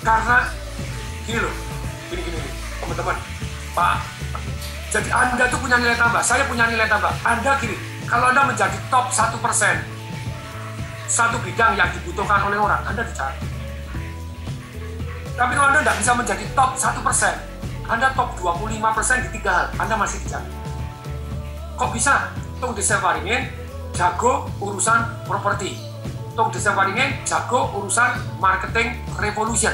Karena gini loh, gini teman-teman, Pak. Jadi Anda tuh punya nilai tambah, saya punya nilai tambah. Anda gini, kalau Anda menjadi top 1%, satu bidang yang dibutuhkan oleh orang, Anda dicari. Tapi kalau Anda tidak bisa menjadi top 1%, Anda top 25% di 3 hal, Anda masih dicari. Kok bisa? Tung disewaringin, jago urusan properti. Tung disewaringin, jago urusan marketing revolution.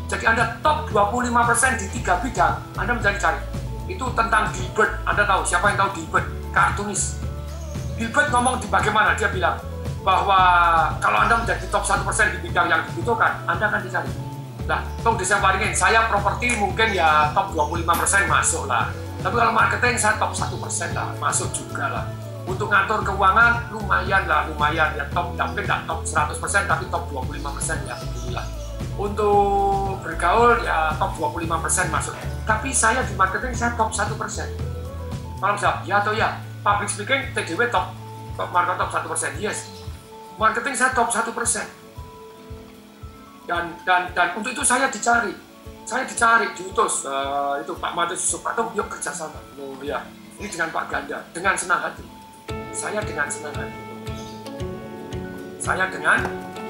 Jadi Anda top 25% di 3 bidang, Anda menjadi cari. Itu tentang Dilbert. Anda tahu siapa yang tahu Dilbert? Kartunis. Dilbert ngomong di bagaimana? Dia bilang bahwa kalau Anda menjadi top 1% di bidang yang dibutuhkan, Anda akan dicari. Nah, tong disewaringin, saya properti mungkin ya top 25% masuk lah. Tapi kalau marketing saya top 1% lah, masuk juga lah. Untuk ngatur keuangan lumayan ya top, tapi nggak top 100%, tapi top 25% ya alhamdulillah. Untuk bergaul ya top 25% masuk. Tapi saya di marketing saya top 1%. Kalau misalnya ya atau ya, public speaking TDW top marketing top 1%, yes. Marketing saya top 1%. Dan untuk itu saya dicari, diutus itu Pak Mati Yusuf, Pak Tom, yuk kerjasama. Oh ya, ini dengan Pak Ganda, dengan senang hati. Saya dengan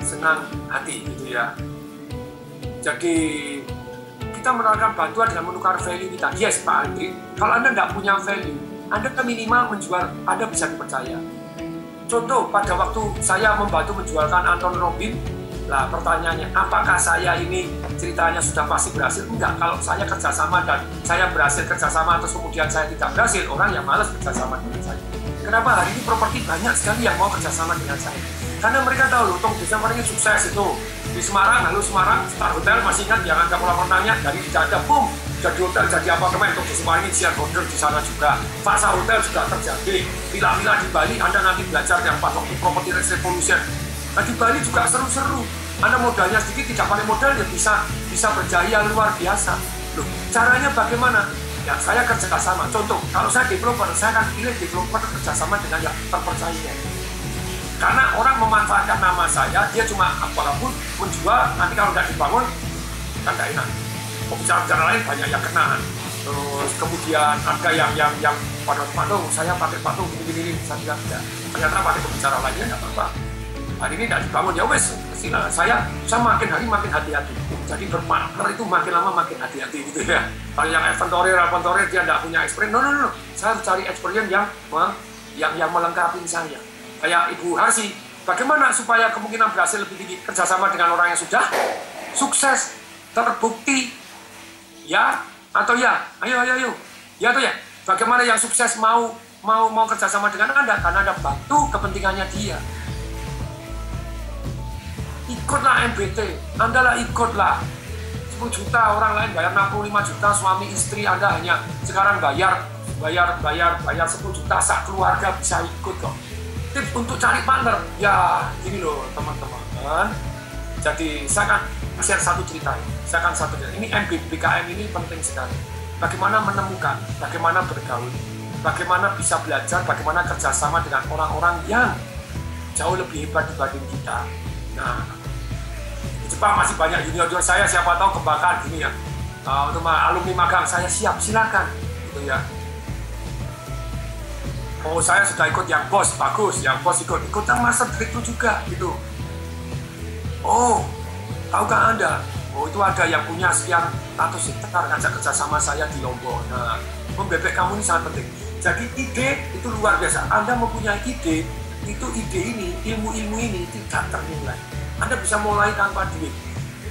senang hati gitu ya. Jadi kita menawarkan bantuan dengan menukar value kita. Yes Pak Andri, kalau Anda tidak punya value, Anda minimal menjual, Anda bisa dipercaya. Contoh, pada waktu saya membantu menjualkan Anton Robin, lah pertanyaannya, apakah saya ini ceritanya sudah pasti berhasil? Enggak, kalau saya kerjasama dan saya berhasil kerjasama terus kemudian saya tidak berhasil, orang yang malas kerjasama dengan saya. Kenapa hari ini properti banyak sekali yang mau kerjasama dengan saya? Karena mereka tahu loh, Desember ini sukses itu. Di Semarang, lalu Semarang, Star Hotel, masih ingat jangan kamu lapor tanya, dari tidak ada, boom, jadi hotel, jadi apartemen, untuk Semarang ini siar order di sana juga. Fasa Hotel juga terjadi, villa-villa di Bali, Anda nanti belajar yang pas waktu property revolution. Nah di Bali juga seru-seru. Anda modalnya sedikit, tidak pakai modal, ya bisa berjaya luar biasa. Loh, caranya bagaimana? Ya saya kerjasama. Contoh, kalau saya developer, saya akan pilih developer kerjasama dengan yang terpercaya. Karena orang memanfaatkan nama saya, dia cuma apapun menjual, nanti kalau nggak dibangun, kan nggak enak. Pembicara-pembicara lain banyak yang kena. Terus kemudian ada yang pada patung, saya pakai patung gini-gini, saya bilang tidak. Ternyata pakai pembicara lainnya nggak apa-apa. Hari ini tidak dibangun, ya wes, saya makin hari makin hati-hati. Jadi berpartner itu makin lama makin hati-hati gitu ya. Kalau yang inventory dia tidak punya experience, no. Saya harus cari experience yang melengkapi saya. Kayak Ibu Harsi, bagaimana supaya kemungkinan berhasil lebih tinggi? Kerjasama dengan orang yang sudah sukses, terbukti, ya atau ya? Ayo, ya atau ya? Bagaimana yang sukses mau kerjasama dengan Anda? Karena Anda bantu kepentingannya dia. Ikutlah MBT, Anda lah ikutlah. 10 juta, orang lain bayar 65 juta, suami istri Anda hanya sekarang bayar 10 juta, sak keluarga bisa ikut kok. Tips untuk cari partner, ya gini loh teman-teman. Jadi saya akan share satu cerita. Ini MBKM ini penting sekali. Bagaimana menemukan, bagaimana bergaul, bagaimana bisa belajar, bagaimana kerjasama dengan orang-orang yang jauh lebih hebat dibanding kita. Nah, di Jepang masih banyak junior saya, siapa tahu kebanggaan gini ya. Untuk alumni magang saya siap, silakan gitu ya. Oh saya sudah ikut yang bos, bagus, yang bos ikutan master itu juga gitu. Oh, tahukah Anda? Oh itu ada yang punya sekian ratus hektar ngajak kerja sama saya di Lombok. Nah, membebek kamu ini sangat penting. Jadi ide itu luar biasa. Anda mempunyai ide, itu ide ini, ilmu-ilmu ini tidak ternilai. Anda bisa mulai tanpa duit.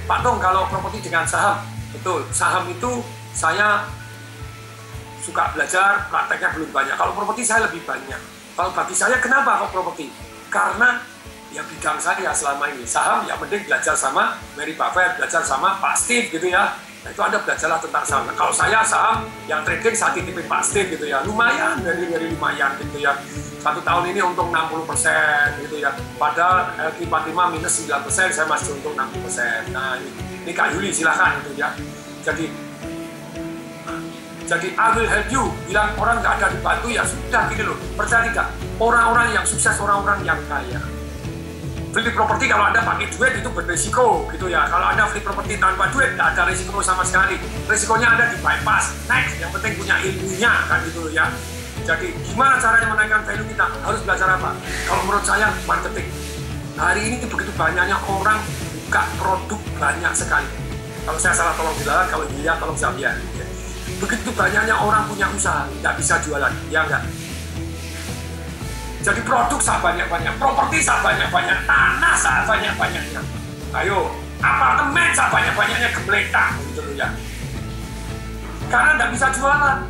Pak Dong, kalau properti dengan saham, betul. Saham itu saya suka belajar, prakteknya belum banyak. Kalau properti saya lebih banyak. Kalau bagi saya, kenapa kok properti? Karena ya bidang saya selama ini saham, ya mending belajar sama Mary Buffett, belajar sama Pak Steve gitu ya. Nah, itu Anda belajarlah tentang saham. Nah, kalau saya saham, yang trading saya titipin Pak Steve gitu ya. Lumayan, dari lumayan gitu ya. 1 tahun ini untung 60% gitu ya. Padahal L45 minus 9%, saya masih untung 60%. Nah ini Kak Yuli silahkan gitu ya. Jadi I will help you, bilang orang nggak ada dibantu ya sudah gitu loh. Percaya nggak? Orang-orang yang sukses, orang-orang yang kaya. beli properti kalau Anda pakai duit itu berisiko gitu ya. Kalau Anda beli properti tanpa duit, tidak ada risiko sama sekali. Risikonya Anda di bypass. Next, yang penting punya ilmunya kan gitu ya. Jadi gimana caranya menaikkan value kita? Harus belajar apa? Kalau menurut saya marketing. Hari ini begitu banyaknya orang buka produk banyak sekali. Kalau saya salah tolong bilang, kalau dia tolong saya biar. Begitu banyaknya orang punya usaha, nggak bisa jualan, ya enggak? Jadi produk sebanyak-banyak, properti sebanyak-banyak, tanah sebanyak-banyaknya. Ayo, apartemen sebanyak-banyaknya gembletak gitu loh ya. Karena nggak bisa jualan.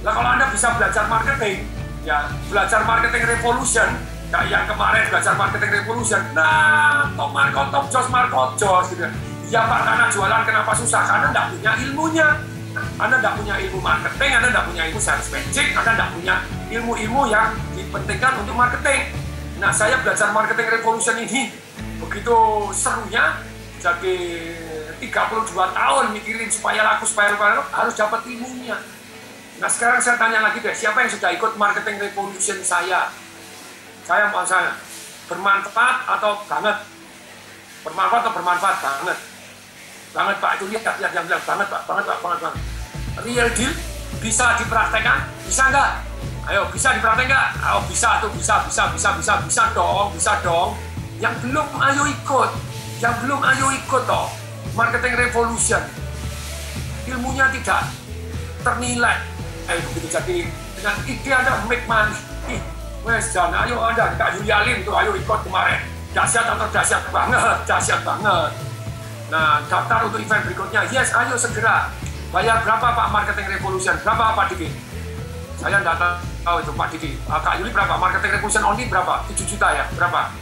Nah kalau Anda bisa belajar marketing, ya belajar marketing revolution, kayak yang kemarin belajar marketing revolution, nah top market, top jos, market jos gitu. Ya Pak, karena jualan kenapa susah? Karena nggak punya ilmunya. Anda tidak punya ilmu marketing, Anda tidak punya ilmu sales magic, Anda tidak punya ilmu-ilmu yang dipentingkan untuk marketing. Nah, saya belajar marketing revolution ini begitu serunya, jadi 32 tahun mikirin supaya laku, harus dapat ilmunya. Nah, sekarang saya tanya lagi deh, siapa yang sudah ikut marketing revolution saya? Saya mau saya bermanfaat atau banget? Bermanfaat atau bermanfaat banget? Banget Pak, itu lihat yang bilang banget Pak, banget. Real deal, bisa dipraktekkan, bisa nggak? Ayo, bisa dipraktekkan nggak? Oh, bisa tuh, bisa dong. Yang belum, ayo ikut toh. Marketing revolution, ilmunya tidak ternilai. Begitu jadi dengan ide Anda make money. Wes jangan, ayo Anda, Kak Yulialin tuh, ayo ikut kemarin. Dahsyat banget. Nah, daftar untuk event berikutnya. Yes, ayo segera. Bayar berapa Pak marketing revolution? Berapa Pak Diki? Saya tidak tahu itu Pak Diki. Kak Yuli berapa? Marketing revolution only berapa? 7 juta ya? Berapa?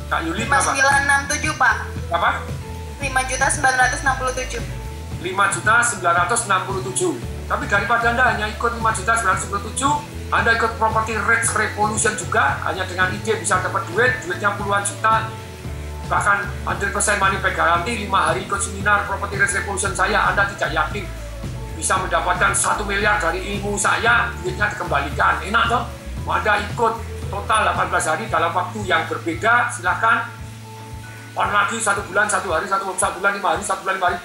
Kak Yuli berapa? 5.967 Pak. Berapa? 5.967. 5.967. Tapi daripada Anda hanya ikut 5.967, Anda ikut property rates revolution juga, hanya dengan ide bisa dapat duitnya puluhan juta. Bahkan 100% money back garanti, 5 hari ikut seminar property rates revolution saya, Anda tidak yakin bisa mendapatkan 1 miliar dari ilmu saya, duitnya dikembalikan. Enak toh? Anda ikut total 18 hari dalam waktu yang berbeda, silahkan on lagi 1 bulan, 1 hari, 1 bulan, 5 hari, 1 bulan, 5 hari,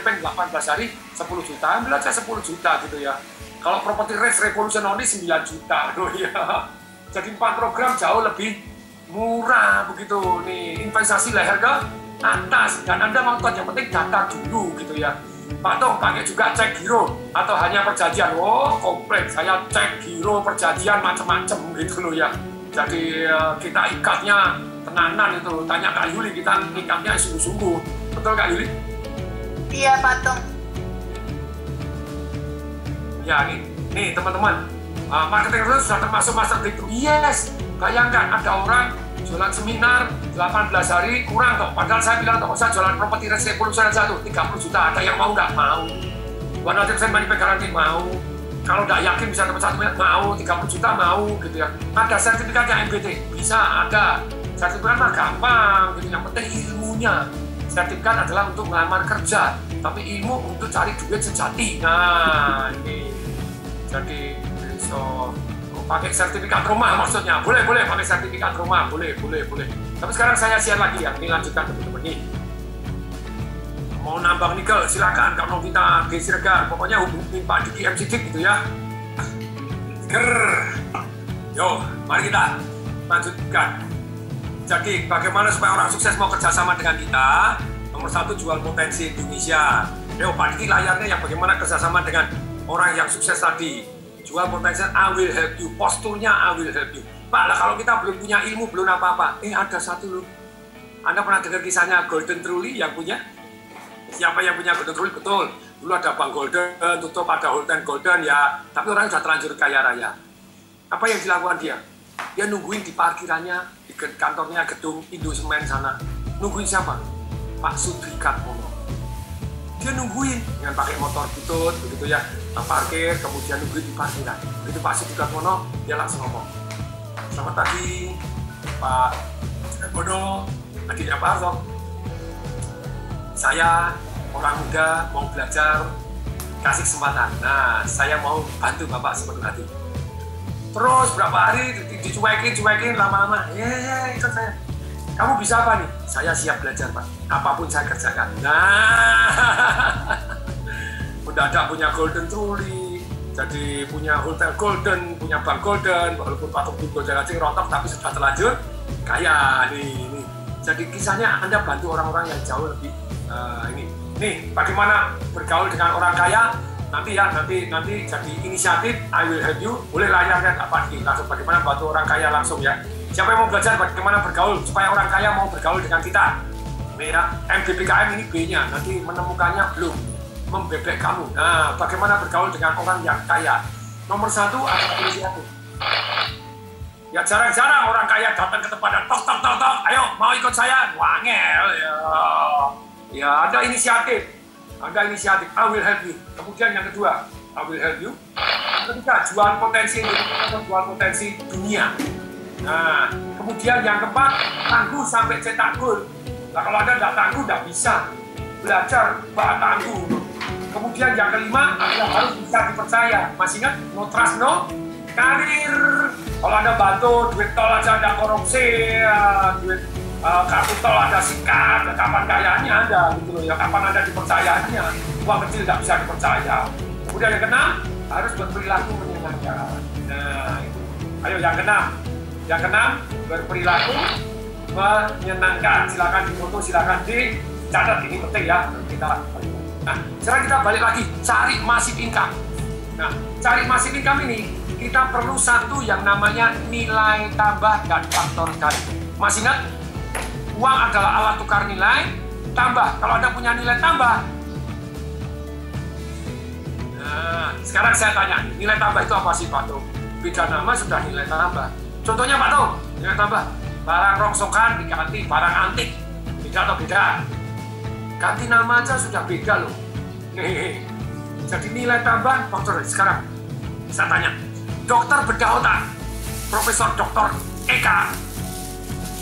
bang, 18 hari, 10 juta, ambil aja 10 juta gitu ya. Kalau property rates revolution only 9 juta, loh ya. Jadi 4 program jauh lebih murah begitu nih, investasi leher ke atas, dan Anda mau tahu yang penting data dulu gitu ya. Pak Tong pakai juga cek giro atau hanya perjanjian? Oh komplit, saya cek giro, perjanjian macam-macam gitu loh ya. Jadi kita ikatnya tenanan itu, tanya Kak Yuli, kita ikatnya sungguh-sungguh. Betul Kak Yuli? Iya Pak Tong. Ya nih teman-teman, marketing itu sudah termasuk master breakthrough. Yes, bayangkan ada orang jualan seminar 18 hari kurang kok. Padahal saya bilang kok saya jualan properti rates revolution aja tuh 30 juta. Ada yang mau nggak? Mau. 100% money back garanti mau. Kalau nggak yakin bisa dapat 1 miliar, mau. 30 juta mau gitu ya. Ada sertifikatnya MBT, bisa ada. Sertifikat mah gampang gitu. Yang penting ilmunya. Sertifikat adalah untuk melamar kerja, tapi ilmu untuk cari duit sejati. Nah ini. Jadi so pakai sertifikat rumah maksudnya, boleh pakai sertifikat rumah, boleh. Tapi sekarang saya share lagi ya, ini lanjutkan teman-teman nih. Mau nambang nikel silakan, kalau kita di Siregar, pokoknya hubungi Pak Diki MCD gitu ya. Yo, mari kita lanjutkan. Jadi bagaimana supaya orang sukses mau kerjasama dengan kita? Nomor 1, jual potensi Indonesia. Yo, Pak Diki layarnya yang bagaimana kerjasama dengan orang yang sukses tadi. Jual potensi, I will help you. Posturnya, I will help you. Pak, lah kalau kita belum punya ilmu, belum apa-apa. Ada satu loh. Anda pernah dengar kisahnya Golden Truly yang punya? Siapa yang punya Golden Truly? Betul. Dulu ada Bank Golden, tutup ada Holden Golden ya. Tapi orang sudah terlanjur kaya raya. Apa yang dilakukan dia? Dia nungguin di parkirannya, di kantornya gedung Indosemen sana. Nungguin siapa? Pak Sudrikat Mono. Dia nungguin dengan pakai motor butut begitu ya, parkir, kemudian nungguin di parkiran. Begitu Pak Sudrikat Mono, dia langsung ngomong, selamat pagi Pak Mono, adiknya Pak Harto. Saya orang muda mau belajar, kasih kesempatan. Nah, saya mau bantu Bapak sepenuh hati. Terus berapa hari dicuekin lama-lama, ikut saya. Kamu bisa apa nih? Saya siap belajar, Pak. Apapun saya kerjakan. Nah, mendadak punya golden truly, jadi punya hotel golden, punya bank golden, walaupun patung golden cacing rontok, tapi sudah terlanjur kaya nih. Jadi kisahnya Anda bantu orang-orang yang jauh lebih ini. Nih, bagaimana bergaul dengan orang kaya? Nanti jadi inisiatif I will help you. Boleh layarnya apa nih? Langsung bagaimana bantu orang kaya langsung ya. Siapa yang mau belajar bagaimana bergaul supaya orang kaya mau bergaul dengan kita? Nih ya, MBBKM ini B-nya, nanti menemukannya belum. Membebek kamu. Nah, bagaimana bergaul dengan orang yang kaya? Nomor 1 adalah inisiatif. Ya jarang-jarang orang kaya datang ke tempat dan tok, ayo mau ikut saya? Wangel ya. Ya ada inisiatif. Ada inisiatif, I will help you. Kemudian yang kedua, I will help you. Ketiga, jual potensi jual potensi dunia. Nah, kemudian yang keempat, tangguh sampai cetak gol. Nah, kalau Anda tidak tangguh, tidak bisa belajar bak tangguh. Kemudian yang kelima, Anda harus bisa dipercaya. Masih ingat? No trust, no karir. Kalau Anda bantu, duit tol aja ada korupsi, duit kartu tol ada sikat, kapan kayanya Anda, gitu loh ya, kapan Anda dipercayanya. Uang kecil tidak bisa dipercaya. Kemudian yang keenam, harus berperilaku menyenangkan. Nah, itu. Ayo yang keenam, berperilaku menyenangkan. Silakan difoto, silakan dicatat, ini penting ya. Nah, sekarang kita balik lagi, cari massive income. Nah, cari massive income ini, kita perlu satu yang namanya nilai tambah dan faktor kali. Masih ingat? Uang adalah alat tukar nilai tambah. Kalau Anda punya nilai tambah, nah, sekarang saya tanya, nilai tambah itu apa sih Pak Tung? Beda nama sudah nilai tambah. Contohnya Pak Tung, nilai tambah, barang rongsokan diganti barang antik. Beda atau beda? Ganti nama aja sudah beda loh. Hehehe. Jadi nilai tambah faktor. Sekarang saya tanya, dokter bedah otak, Profesor Dr. Eka,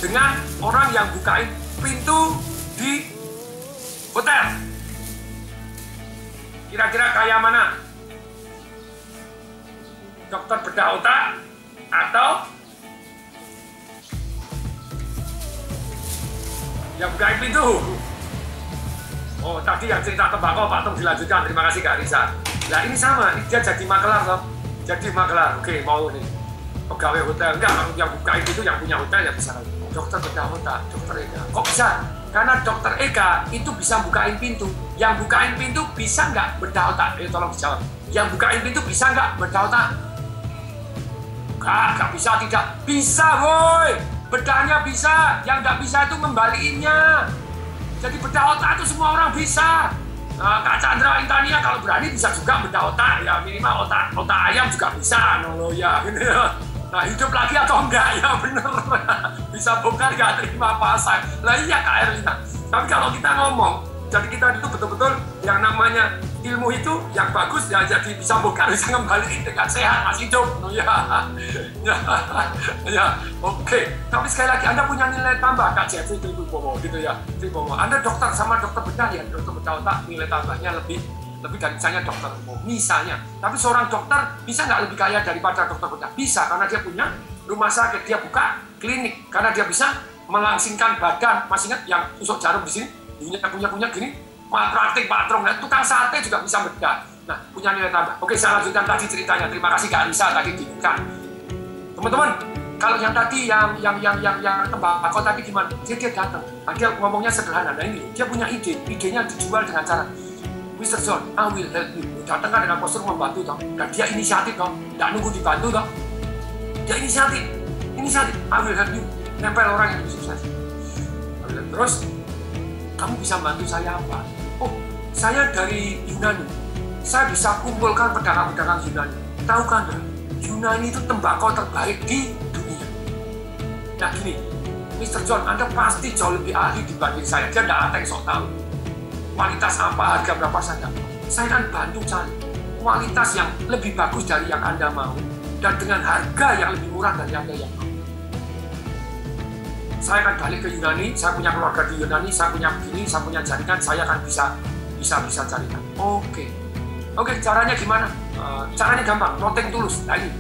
dengan orang yang bukain pintu di hotel. Kira-kira kaya mana? Dokter bedah otak atau yang bukain pintu? Oh, tadi yang cerita tembakau Pak Tung dilanjutkan. Terima kasih Kak Risa. Nah ini sama, dia jadi makelar loh. Jadi makelar, oke mau nih pegawai hotel. Enggak, yang bukain itu yang punya hotel ya bisa. Dokter bedah otak, Dokter Eka. Kok bisa? Karena Dokter Eka itu bisa bukain pintu. Yang bukain pintu bisa nggak bedah otak? Tolong dijawab. Yang bukain pintu bisa nggak bedah otak? Nggak bisa, tidak. Bisa, woi. Bedahnya bisa. Yang nggak bisa itu ngembaliinnya. Jadi bedah otak itu semua orang bisa. Nah, Kak Chandra Intania kalau berani bisa juga bedah otak. Ya minimal otak ayam juga bisa. No, ya, gini ya. Nah, hidup lagi atau enggak? Ya bener. Bisa bongkar nggak terima pasang. Lah iya Kak Erlina. Tapi kalau kita ngomong, jadi kita itu betul-betul yang namanya ilmu itu yang bagus ya, jadi bisa bongkar, bisa ngembaliin dengan sehat, masih hidup. Ya, oke. Tapi sekali lagi Anda punya nilai tambah, Kak Jeffrey Tribomo gitu ya. Tribomo. Anda dokter sama dokter bedah ya, dokter bedah otak nilai tambahnya lebih dari misalnya dokter umum, misalnya. Tapi seorang dokter bisa nggak lebih kaya daripada dokter bedah? Bisa, karena dia punya rumah sakit, dia buka klinik, karena dia bisa melangsingkan badan. Masih ingat yang tusuk jarum di sini? Punya gini, praktik patrong, nah, tukang sate juga bisa bedah. Nah, punya nilai tambah. Oke, saya lanjutkan tadi ceritanya. Terima kasih Kak Risa tadi dibuka. Teman-teman, kalau yang tadi yang tembakau tadi gimana? Dia datang. Nah, dia ngomongnya sederhana. Nah ini, dia punya ide. Idenya dijual dengan cara Mr. John, I will help you. Datang kan dengan postur membantu toh. Dan dia inisiatif toh. Tidak nunggu dibantu toh. Dia inisiatif, I will help you. Nempel orang yang sukses. Terus, kamu bisa bantu saya apa? Oh, saya dari Yunani. Saya bisa kumpulkan pedagang-pedagang Yunani. Tahu kan, Yunani itu tembakau terbaik di dunia. Nah gini, Mr. John, Anda pasti jauh lebih ahli dibanding saya. Dia tidak ada yang sok tahu. Kualitas apa, harga berapa saya. Saya akan bantu cari kualitas yang lebih bagus dari yang Anda mau. Dan dengan harga yang lebih murah dari Anda yang mau. Saya akan balik ke Yunani, saya punya keluarga di Yunani, saya punya begini, saya punya jaringan, saya akan bisa carikan. Oke, caranya gimana? Caranya gampang, nothing tulus. Nah ini,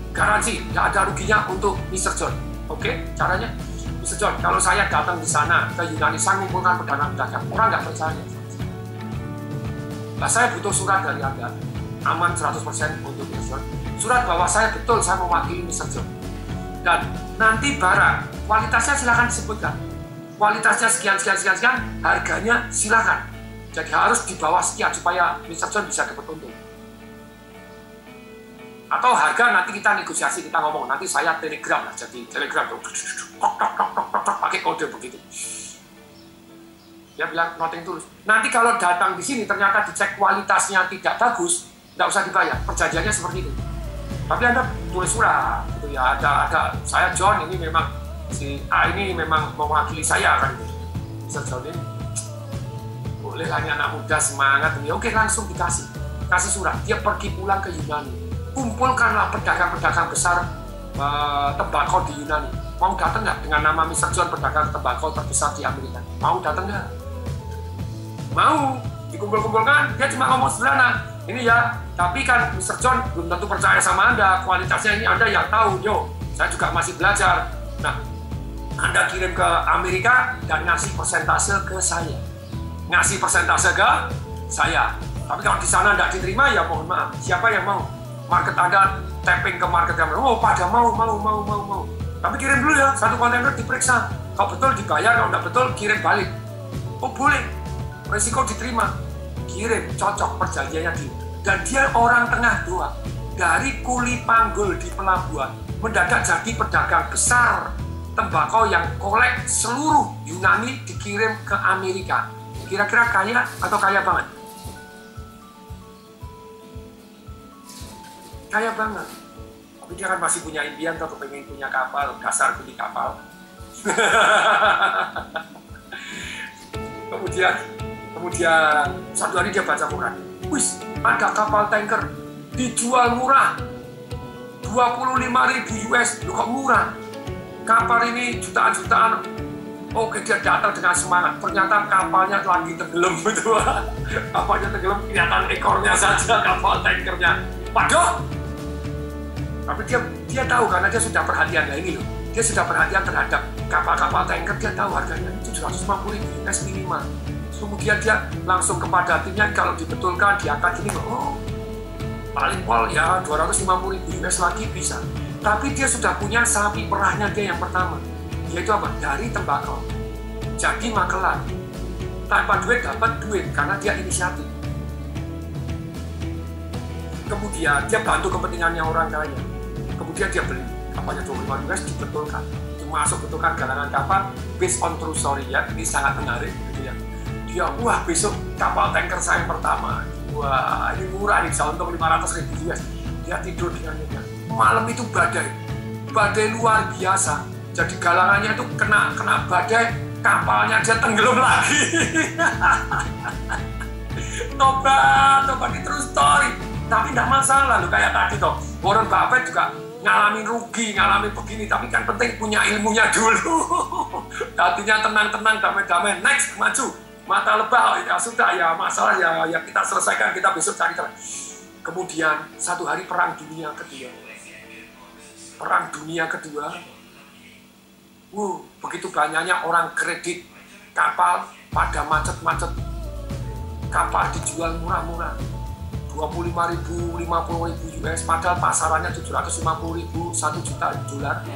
garansi, tidak ada ruginya untuk Mr. John. Oke, caranya Mr. John, kalau saya datang di sana ke Yunani, saya mengumpulkan pedagang-pedagang, orang nggak percaya. Nah, saya butuh surat dari Anda, aman 100% untuk Mr. John. Surat bahwa saya betul, saya mewakili Mr. John. Dan nanti barang, kualitasnya silakan disebutkan. Kualitasnya sekian, harganya silakan. Jadi harus di bawah sekian supaya Mr. John bisa dapat untung. Atau harga nanti kita negosiasi, kita ngomong, nanti saya telegram lah, jadi telegram tuh, pakai kode begitu. Dia bilang noting tulus. Nanti kalau datang di sini ternyata dicek kualitasnya tidak bagus, nggak usah dibayar. Perjanjiannya seperti itu. Tapi Anda tulis surat, gitu ya. Ada saya John ini memang si A ini memang mewakili saya kan gitu. Mr. John ini boleh lah, anak muda semangat ini. Oke, langsung kasih surat. Dia pergi pulang ke Yunani. Kumpulkanlah pedagang-pedagang besar tembakau di Yunani. Mau datang nggak dengan nama Mr. John, pedagang tembakau terbesar di Amerika? Mau datang nggak? Mau. Dikumpul-kumpulkan, dia cuma ngomong sederhana. Ini ya, tapi kan Mr. John belum tentu percaya sama Anda. Kualitasnya ini Anda yang tahu. Yo, saya juga masih belajar. Nah, Anda kirim ke Amerika dan ngasih persentase ke saya. Ngasih persentase ke saya. Tapi kalau di sana tidak diterima, ya mohon maaf. Siapa yang mau? Market Anda tapping ke market yang mau, pada mau. Tapi kirim dulu ya, satu kontainer diperiksa. Kalau betul dibayar, kalau tidak betul kirim balik. Oh boleh, resiko diterima. Kirim, cocok perjanjiannya dia. Dan dia orang tengah doang. Dari kuli panggul di pelabuhan, mendadak jadi pedagang besar tembakau yang kolek seluruh Yunani dikirim ke Amerika. Kira-kira kaya atau kaya banget? Kaya banget. Tapi dia kan masih punya impian atau pengen punya kapal, dasar beli kapal. Kemudian satu hari dia baca koran. Wis, ada kapal tanker dijual murah. 25.000 US, loh kok murah? Kapal ini jutaan-jutaan. Oke, dia datang dengan semangat. Ternyata kapalnya lagi tenggelam, betul. Kapalnya tenggelam, kelihatan ekornya saja kapal tankernya. Waduh! Tapi dia tahu karena dia sudah perhatian lah ini loh. Dia sudah perhatian terhadap kapal-kapal tanker, dia tahu harganya 750.000 US minimal. Kemudian dia langsung kepada timnya, kalau dibetulkan diangkat ini, oh paling pol ya 250.000 US lagi bisa. Tapi dia sudah punya sapi perahnya dia yang pertama, yaitu apa? Dari tembakau. Jadi makelar. Tanpa duit dapat duit karena dia inisiatif. Kemudian dia bantu kepentingannya orang kaya. Kemudian dia beli kapalnya 25 US dibetulkan. Masuk betulkan galangan kapal based on true story ya. Ini sangat menarik gitu ya. Dia, wah besok kapal tanker saya yang pertama. Wah ini murah nih, bisa untung 500.000 US. Dia tidur dengan nyenyak. Malam itu badai luar biasa. Jadi galangannya itu kena badai, kapalnya dia tenggelam lagi. Tobat ini true story. Tapi tidak masalah loh, kayak tadi toh. Warren Buffett juga ngalamin rugi, ngalamin begini. Tapi kan penting punya ilmunya dulu. Hatinya tenang-tenang, damai-damai. Next, maju. Mata lebah, ya sudah ya masalah ya kita selesaikan, kita besok cari terang. Kemudian satu hari perang dunia kedua, begitu banyaknya orang kredit kapal pada macet-macet, kapal dijual murah-murah, 25.000, 50.000 US, padahal pasarannya 750.000, 1 juta dolar,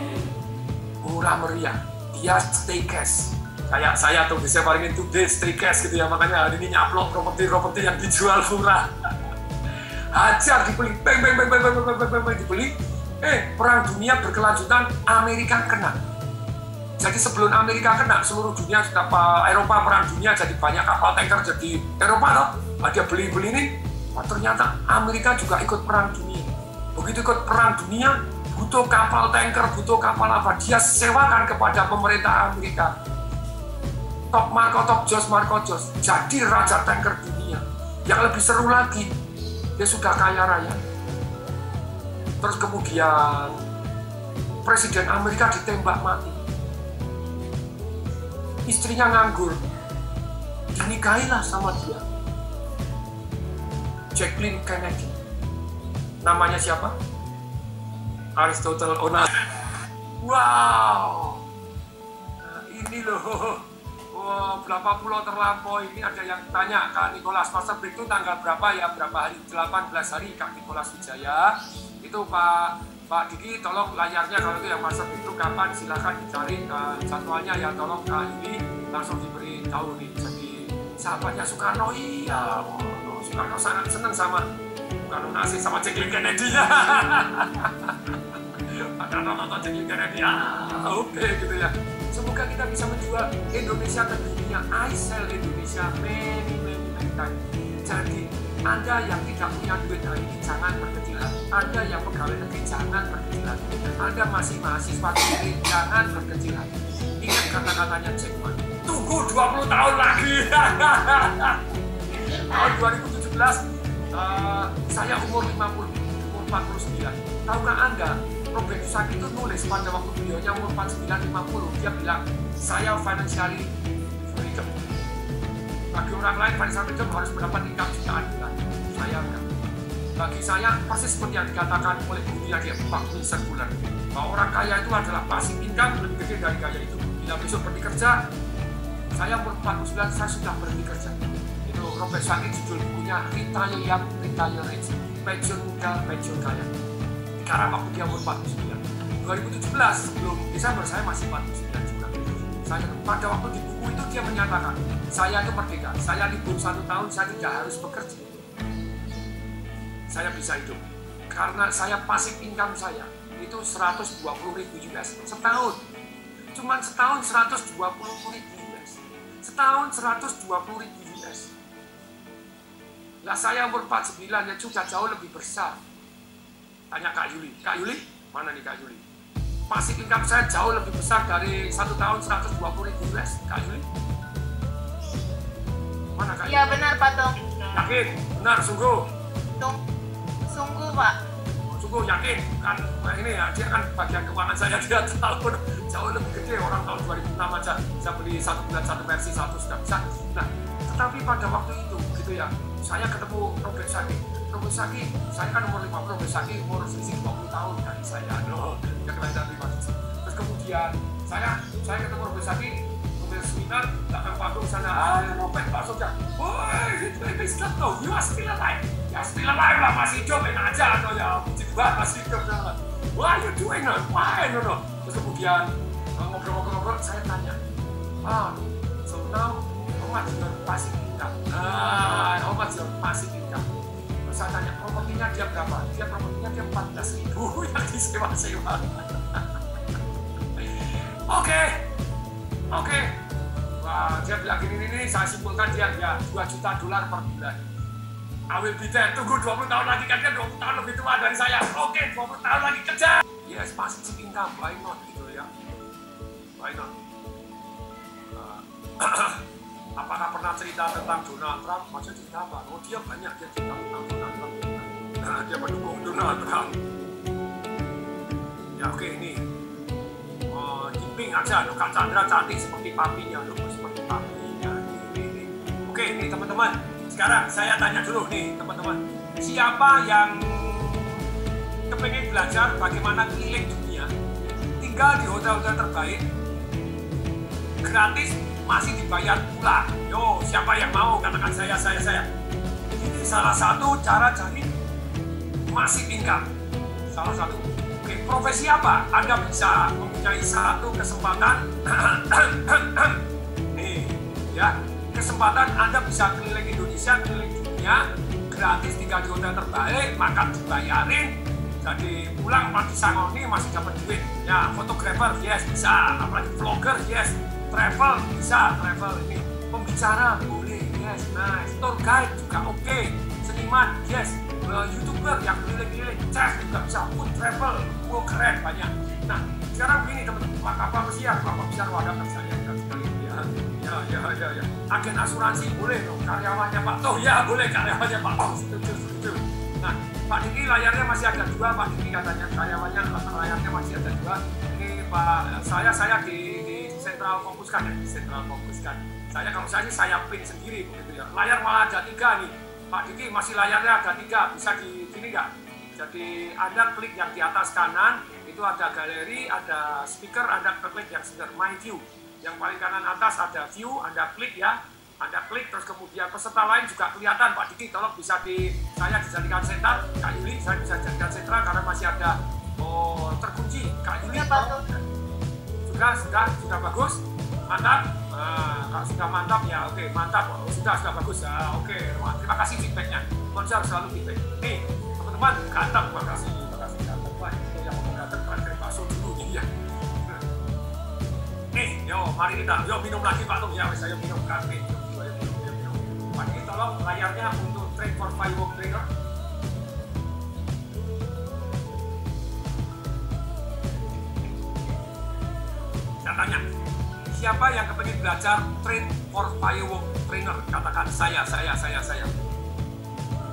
murah meriah. Dia stay cash. Kayak saya tuh bisa paling itu stay cash gitu ya, makanya hari ini nyaplok properti yang dijual murah. Hajar dibeli, bang, dibeli. Perang dunia berkelanjutan, Amerika kena. Jadi sebelum Amerika kena, seluruh dunia sudah Eropa perang dunia, jadi banyak kapal tanker jadi Eropa toh. Dia beli ini, ternyata Amerika juga ikut perang dunia. Begitu ikut perang dunia, butuh kapal tanker, butuh kapal apa, dia sewakan kepada pemerintah Amerika. Top Marco Jos, jadi raja tanker dunia. Yang lebih seru lagi, dia sudah kaya raya. Terus kemudian Presiden Amerika ditembak mati. Istrinya nganggur, dinikahilah sama dia. Jacqueline Kennedy. Namanya siapa? Aristotle Onassis. Wow. ini loh, berapa pulau terlampaui. Ini ada yang tanya, Kak Nicholas, Master Breakthrough tanggal berapa ya, berapa hari? 18 hari, Kak Nicholas Wijaya. Itu Pak Diki, tolong layarnya kalau itu yang Master Breakthrough kapan, silahkan dicari jadwalnya ya, tolong Kak ini langsung diberi tahu nih. Jadi sahabatnya Soekarno, iya, Soekarno sangat senang sama Soekarno Nasir sama Jacqueline Kennedy ya. Ada nonton Jacqueline Kennedy ya, oke gitu ya. Semoga kita bisa menjual Indonesia ke dunia. I sell Indonesia many times. Jadi Anda yang tidak punya duit hari ini jangan berkecil hati. Anda yang pegawai negeri jangan berkecil hati. Anda masih mahasiswa negeri jangan berkecil hati. Ingat kata-katanya Jack Ma. Tunggu 20 tahun lagi. Tahun 2017 saya umur 49. Tahukah Anda? Robert Kiyosaki itu nulis pada waktu beliaunya umur 49-50, dia bilang, saya financially freedom. Bagi orang lain, financial freedom harus mendapat income jutaan bulan. Saya enggak. Bagi saya, persis seperti yang dikatakan oleh gurunya dia, Pak Wilson Bulan, bahwa orang kaya itu adalah passive income lebih gede dari gaya itu. Bila besok pergi kerja, saya umur 49, saya sudah berhenti kerja. Itu Robert Kiyosaki judul bukunya Retire Young, Retire Rich, pensiun muda, pensiun kaya. Sekarang waktu dia umur 49. 2017 sebelum Desember saya masih 49 juga. Saya pada waktu di buku itu dia menyatakan, saya itu merdeka, saya libur 1 tahun, saya tidak harus bekerja. Saya bisa hidup karena saya passive income saya itu 120.000 US setahun. Cuman setahun 120.000 US. Setahun 120.000 US. Lah saya umur 49 ya sudah jauh lebih besar. Tanya Kak Yuli, mana nih Kak Yuli? Passive income saya jauh lebih besar dari 1 tahun 120.000 US, Kak Yuli? Mana Kak Yuli? Iya benar Pak Tong. Yakin? Benar, sungguh? Sungguh Pak. Sungguh yakin? Kan ini ya, dia kan bagian keuangan saya dia tahun jauh lebih gede, orang tahun 2006 aja bisa beli 1 bulan 1 versi 1 sudah bisa. Nah, tetapi pada waktu itu gitu ya, saya ketemu Robert Kiyosaki. Robert Kiyosaki, saya kan umur 50, Robert Kiyosaki umur selisih 20 tahun dari saya loh, ya kelahiran 50. Terus kemudian saya ketemu Robert Kiyosaki, Robert seminar, datang panggung sana, Robert Pak Soja, woi, itu stop, you are still alive. Ya still alive lah, masih hidup, enak aja, no, ya, puji Tuhan, masih hidup. What are you doing, no? Why, no. Terus kemudian ngobrol-ngobrol, saya tanya, so now, how much your passive income? How much your passive income? Saya tanya, propertinya dia berapa? Propertinya dia 14.000 yang disewa-sewa. Oke. Wah, dia bilang gini, saya simpulkan dia ya $2 juta per bulan. I will be there. Tunggu 20 tahun lagi, kan dia 20 tahun lebih tua dari saya. Oke, 20 tahun lagi kerja. Yes, passive income, why not gitu ya? Why not? Apakah pernah cerita tentang Donald Trump? Maksudnya cerita apa? Oh, dia banyak dia cerita tentang Donald Trump. Dia mendukung Donald Trump. Ya oke, ini Jinping aja, Kak Chandra cantik seperti papinya, seperti papinya. Ini. Oke, ini teman-teman. Sekarang saya tanya dulu nih teman-teman. Siapa yang kepengen belajar bagaimana keliling dunia, tinggal di hotel-hotel terbaik, gratis, masih dibayar pula. Yo, siapa yang mau? Katakan saya. Ini salah satu cara cari passive income. Salah satu. Oke, profesi apa? Anda bisa mempunyai satu kesempatan. Nih, ya. Kesempatan Anda bisa keliling Indonesia, keliling dunia, gratis, tinggal di hotel terbaik, makan dibayarin, jadi pulang mati sangoni masih dapat duit. Ya, fotografer, yes, bisa. Apalagi vlogger, yes. Travel, bisa. Travel ini. Pembicara, boleh, yes, nice. Tour guide juga oke. Seniman, yes. YouTuber yang keliling-keliling, chef juga bisa. Food travel, keren, banyak. Nah, sekarang begini teman-teman, Pak Pesiar wadah kerjanya berat sekali. Ya. Agen asuransi boleh dong, karyawannya Pak Toh, ya boleh karyawannya Pak Toh, setuju. Nah, Pak Diki layarnya masih ada 2, Pak Diki katanya karyawannya layarnya masih ada 2. Ini Pak, saya di sentral fokuskan ya, Saya kalau saya pin sendiri begitu ya. Layar malah ada 3 nih, Pak Diki masih layarnya ada 3, bisa di sini nggak? Jadi Anda klik yang di atas kanan, Itu ada galeri, ada speaker, ada klik yang speaker. My View. Yang paling kanan atas ada view, Anda klik ya. Anda klik, terus kemudian peserta lain juga kelihatan. Pak Diki, tolong bisa saya dijadikan sentral. Kak Yuli, saya bisa jadikan sentral karena masih ada terkunci. Kak Yuli, sudah bagus. Mantap. Kalau sudah mantap ya, oke, mantap. Sudah bagus. Oke, terima kasih feedbacknya. Konser selalu feedback. Nih, teman-teman, ganteng. Terima kasih ganteng. Wah, itu yang mau datang terakhir bakso dulu ya. Nih, mari kita, minum lagi Pak Tung ya. Saya minum kafe. Pak ini tolong layarnya untuk Train for Firework Trainer. Saya tanya, siapa yang kepingin belajar Train for Firework Trainer? Katakan saya.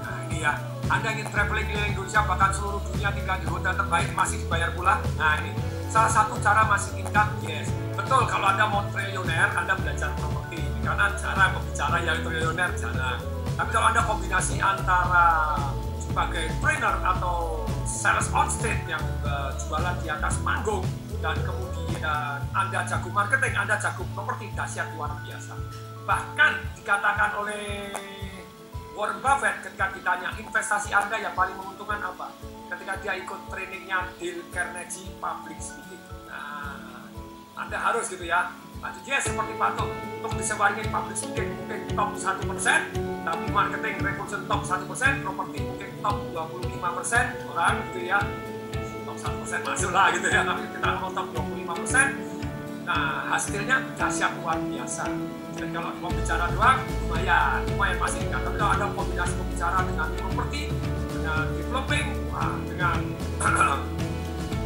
Nah ini ya, Anda ingin traveling keliling Indonesia bahkan seluruh dunia, tinggal di hotel terbaik, masih dibayar pula. Nah ini, salah satu cara masih income, yes. Betul, kalau Anda mau triliuner, Anda belajar properti. Karena cara berbicara yang triliuner, jarang. Tapi kalau Anda kombinasi antara sebagai trainer atau sales on stage yang jualan di atas panggung, dan kemudian Anda jago marketing, Anda jago properti, dahsyat luar biasa. Bahkan dikatakan oleh Warren Buffett ketika ditanya investasi Anda yang paling menguntungkan apa? Ketika dia ikut trainingnya Dale Carnegie Public Speaking. Nah, Anda harus gitu ya. Yes, seperti Patung, untuk disewarin public speaking mungkin top 1%, tapi marketing revolution top 1%, properti mungkin top 25% orang gitu ya. Top 1% masuk lah gitu ya, tapi kita mau top 25%. Nah, hasilnya dahsyat luar biasa. Dan kalau mau bicara doang, lumayan masih enggak. Tapi kalau ada kombinasi pembicara dengan properti, dengan developing, dengan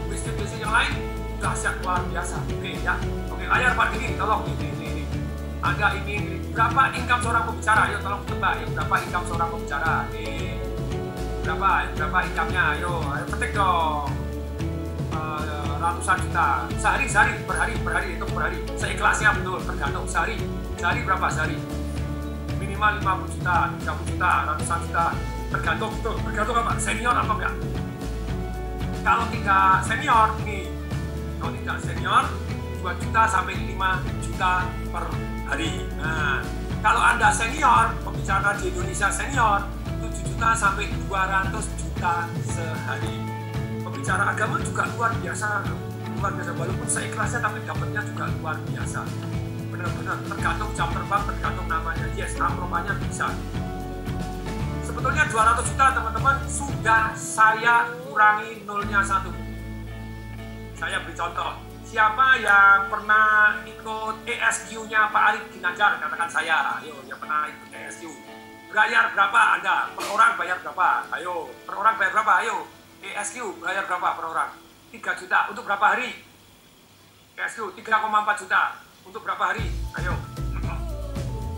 bisnis-bisnis yang lain, dahsyat luar biasa. Oke ya. Oke, layar Pak ini, tolong ini. Ada ini berapa income seorang pembicara? Ayo tolong tebak. Ayo berapa income seorang pembicara? Nih. Berapa income-nya? Ayo ketik dong. Ratusan juta. Sehari, per hari itu per hari. Seikhlasnya betul, tergantung sehari. Sehari berapa sehari? Minimal 50 juta, 30 juta, ratusan juta. Tergantung betul. Tergantung apa? Senior apa enggak? Kalau tidak senior, ini. Kalau tidak senior, 2 juta sampai 5 juta per hari. Nah, kalau Anda senior, pembicara di Indonesia senior, 7 juta sampai 200 juta sehari. Pembicara agama juga luar biasa. Walaupun seikhlasnya, tapi dapatnya juga luar biasa. Benar-benar tergantung jam terbang, tergantung namanya. Yes, apropanya bisa. Sebetulnya 200 juta teman-teman sudah saya kurangi nolnya 1. Saya beri contoh. Siapa yang pernah ikut ESQ-nya Pak Arif Ginanjar? Katakan saya. Ayo, yang pernah ikut ESQ. Bayar berapa Anda? Per orang bayar berapa? Ayo, per orang bayar berapa? Ayo. ESQ bayar berapa per orang? 3 juta. Untuk berapa hari? ESQ 3,4 juta. Untuk berapa hari? Ayo.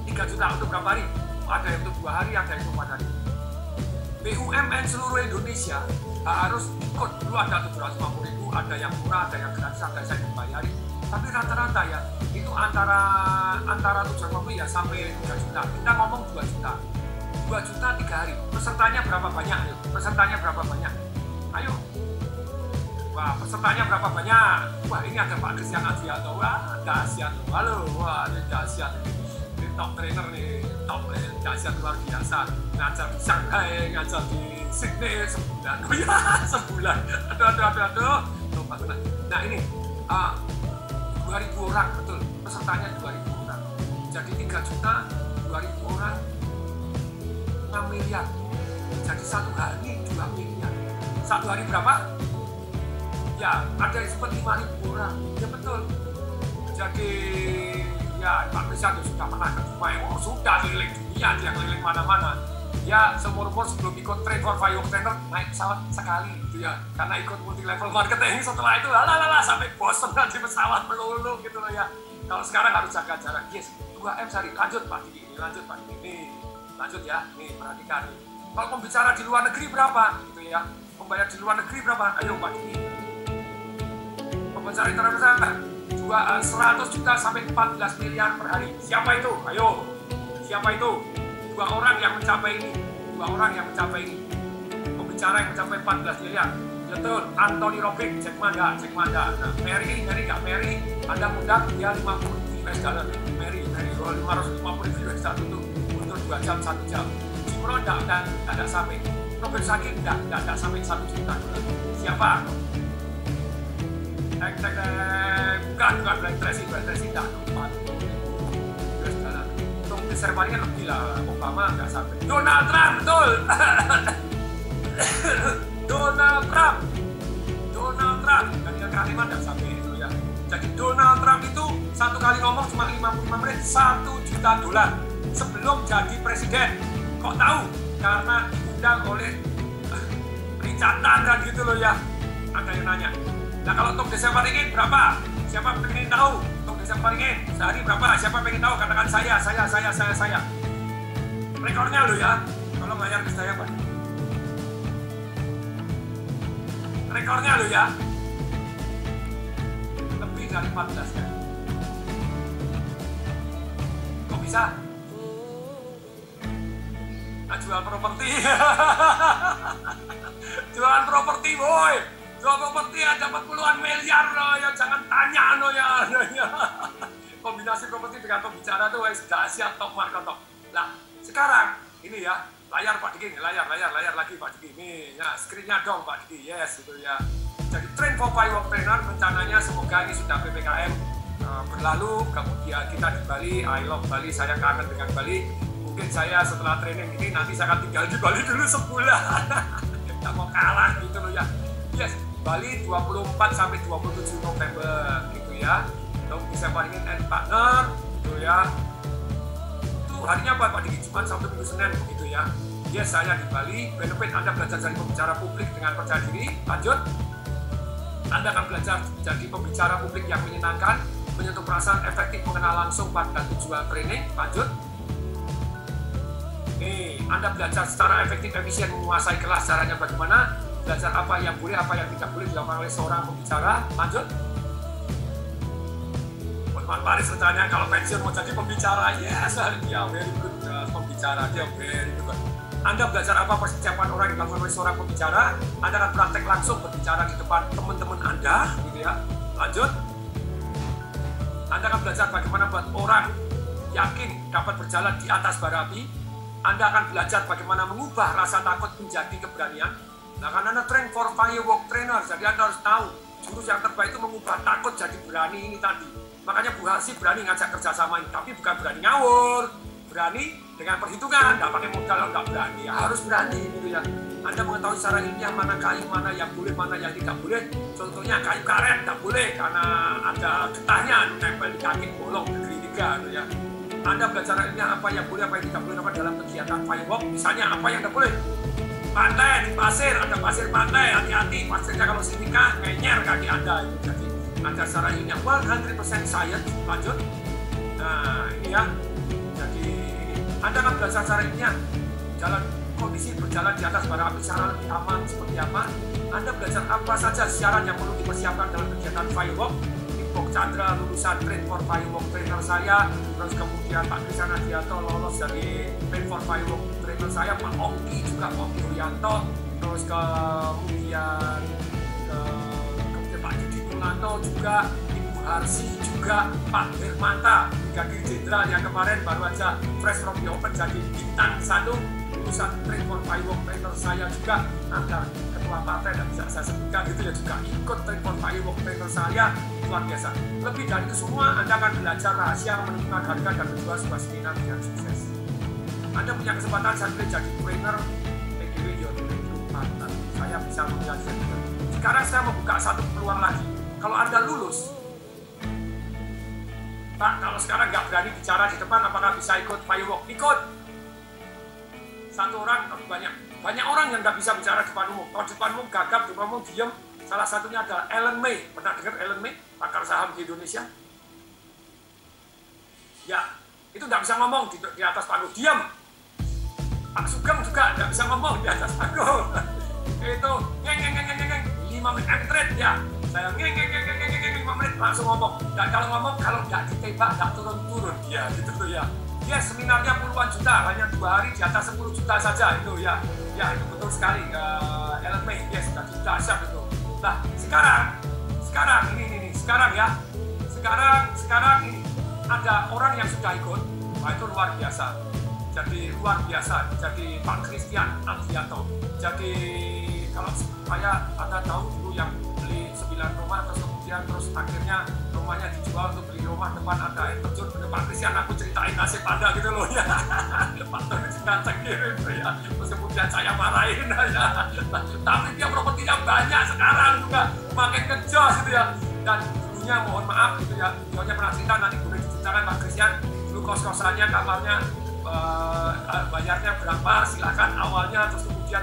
3 juta untuk berapa hari? Ada yang untuk 2 hari, ada yang untuk 4 hari. BUMN seluruh Indonesia harus ikut. Dulu ada 750.000, ada yang murah, ada yang gratis, ada yang saya dibayari. Tapi rata-rata ya, itu antara 750 ya sampai 3 juta. Kita ngomong 2 juta. 2 juta 3 hari. Pesertanya berapa banyak? Ayo. Pesertanya berapa banyak? Ayo. Wah, pesertanya berapa banyak? Wah, ini ada Pak Christian Adrianto. Wah, dahsyat. Halo, wah, ini dahsyat. Ini top trainer nih, top dahsyat luar biasa. Ngajar di Shanghai, ngajar di Sydney sebulan. Oh ya, sebulan. Aduh. Nah, ini 2.000 orang, betul. Pesertanya 2.000 orang. Jadi 3 juta, 2.000 orang, 6 miliar. Jadi 1 hari 2 miliar. 1 hari berapa? Ya, ada yang sempat 5.000 orang. Ya betul. Jadi, ya Pak Christian sudah pernah ke Dubai. Oh, sudah keliling dunia, dia keliling mana-mana. Ya, seumur-umur sebelum ikut Train for Firework Trainer, naik pesawat sekali gitu ya. Karena ikut multi level marketing, setelah itu sampai bosan di pesawat melulu gitu loh ya. Kalau sekarang harus jaga jarak. Yes, 2M sehari. Lanjut Pak Diki, lanjut Pak Diki. Nih, lanjut ya. Nih, perhatikan. Kalau pembicara di luar negeri berapa? Gitu ya. Pembayar di luar negeri berapa? Ayo Pak Diki. Pembicara internasional 100 juta sampai 14 miliar per hari. Siapa itu? Ayo. Siapa itu? 2 orang yang mencapai ini. 2 orang yang mencapai ini. Pembicara yang mencapai 14 miliar. Betul, Anthony Robbins, Jack Manda. Nah, Mary nggak Mary, Anda undang dia 50 US dollar. Mary, 550 US dollar untuk 2 jam, 1 jam. Jim Rohn nggak sampai. Robert Kiyosaki nggak sampai 1 juta dolar. Siapa? Bukan Brian Tracy nggak 40 US dollar. Untuk servernya lebih lah, Obama nggak sampai. Donald Trump, betul. Donald Trump dari kalimat nggak sampai itu ya. Jadi Donald Trump itu satu kali ngomong cuma 55 menit, 1 juta dolar sebelum jadi presiden. Kok tahu? Karena diundang oleh Richard Tandran gitu loh ya. Ada yang nanya. Nah kalau Tom Desaparingin berapa? Siapa pengen tahu? Tom Desaparingin sehari berapa? Siapa pengen tahu? Katakan saya. Rekornya loh ya. Tolong layar ke saya Pak. Rekornya loh ya. Lebih dari 14 kan. Kok bisa? Jual properti. Jualan properti boy. Jual properti ya dapat puluhan miliar loh ya. Jangan tanya loh ya. Kombinasi properti dengan pembicara tuh dahsyat top market top. Nah sekarang ini ya. Layar Pak Diki, layar lagi Pak Diki. Nih, ya screen-nya dong Pak Diki, yes itu ya. Jadi Train for Firework Trainer rencananya semoga ini sudah PPKM berlalu, kemudian kita di Bali, I love Bali, saya kangen dengan Bali. Mungkin saya setelah training ini nanti saya akan tinggal di Bali dulu sebulan. Tidak mau kalah gitu loh ya. Yes, Bali 24 sampai 27 November gitu ya. Untuk bisa paringin and partner gitu ya. Harinya apa Pak Diki? Jumat, Sabtu, Minggu, Senin begitu ya. Yes, saya di Bali. Benefit Anda belajar jadi pembicara publik dengan percaya diri. Lanjut. Anda akan belajar jadi pembicara publik yang menyenangkan, menyentuh perasaan, efektif, mengenal langsung pada tujuan training. Lanjut. Nih, Anda belajar secara efektif, efisien, menguasai kelas. Caranya bagaimana? Belajar apa yang boleh, apa yang tidak boleh dilakukan oleh seorang pembicara. Lanjut. Pak Paris rencananya kalau pensiun mau jadi pembicara, yes, dia very good pembicara, dia very good. Anda belajar apa persiapan orang yang dilakukan oleh seorang pembicara, Anda akan praktek langsung berbicara di depan teman-teman Anda, gitu ya. Lanjut, Anda akan belajar bagaimana buat orang yakin dapat berjalan di atas bara api. Anda akan belajar bagaimana mengubah rasa takut menjadi keberanian. Nah, karena Anda train for firework trainer, jadi Anda harus tahu jurus yang terbaik itu mengubah takut jadi berani ini tadi. Makanya Bu Harsi berani ngajak kerjasama ini, tapi bukan berani ngawur, berani dengan perhitungan, nggak pakai modal, nggak berani, ya harus berani gitu ya. Anda mengetahui secara ilmiah mana kayu, mana yang boleh, mana yang tidak boleh. Contohnya kayu karet nggak boleh karena ada getahnya nempel di kaki bolong negeri 3 gitu ya. Anda belajar ilmiah apa yang boleh, apa yang tidak boleh dalam kegiatan firework. Misalnya apa yang tidak boleh? Pantai di pasir, ada pasir pantai, hati-hati pasirnya kalau sedikit ngenyer kaki Anda itu. Jadi ada secara ilmiah 100% science. Lanjut. Nah ini ya. Jadi Anda akan belajar secara ilmiah jalan kondisi berjalan di atas bara api secara lebih aman seperti apa. Anda belajar apa saja syarat yang perlu dipersiapkan dalam kegiatan firework. Bok Chandra lulusan Train for Firework Trainer saya, terus kemudian Pak Krisana Dianto lolos dari Train for Firework Trainer saya, Pak Ongki juga, Pak Ongki Urianto, terus kemudian Pak Didi Mulanto juga, Ibu Harsi juga, Pak Hermanta, Brigadir Jenderal yang kemarin baru aja fresh from the open jadi bintang 1 lulusan Train for Firework Trainer saya juga. Ada ketua partai dan bisa saya sebutkan itu ya juga ikut Train for Firework Trainer saya, luar biasa. Lebih dari itu semua Anda akan belajar rahasia menentukan harga dan menjual sebuah seminar dengan sukses. Anda punya kesempatan saat ini jadi trainer PGW Your Partner. Saya bisa menjelaskan. Sekarang saya membuka satu peluang lagi. Kalau Anda lulus, Pak, kalau sekarang nggak berani bicara di depan, apakah bisa ikut firework? Ikut. Satu orang banyak orang yang nggak bisa bicara di depan umum. Kalau di depan umum gagap, di depan umum diem. Salah satunya adalah Ellen May. Pernah dengar Ellen May, pakar saham di Indonesia? Ya, itu nggak bisa ngomong di atas panggung, diem. Pak Sugeng juga nggak bisa ngomong di atas panggung. Itu ngeng 5 menit entret ya. Saya ngeng 5 menit langsung ngomong. Dan kalau ngomong, kalau nggak ditembak, nggak turun-turun. Ya, gitu tuh ya. Ya, seminarnya puluhan juta, hanya 2 hari di atas 10 juta saja itu ya. Ya, itu betul sekali. Ellen May, yes, sudah dahsyat itu. Nah, sekarang ini, sekarang ya. Sekarang ini ada orang yang sudah ikut, nah itu luar biasa. Jadi luar biasa. Jadi Pak Christian Alfianto. Jadi kalau saya ada tahu dulu yang beli 9 rumah terus akhirnya rumahnya dijual untuk beli rumah depan ada air terjun. Pak Christian aku ceritain nasib Anda gitu loh ya. Pak Christian kirim ya. Terus kemudian saya marahin ya. Tapi dia propertinya banyak sekarang juga makin kejos gitu ya. Dan dulunya mohon maaf gitu ya. Videonya pernah cerita nanti boleh diceritakan Pak Christian dulu kos-kosannya kamarnya bayarnya berapa silakan awalnya terus kemudian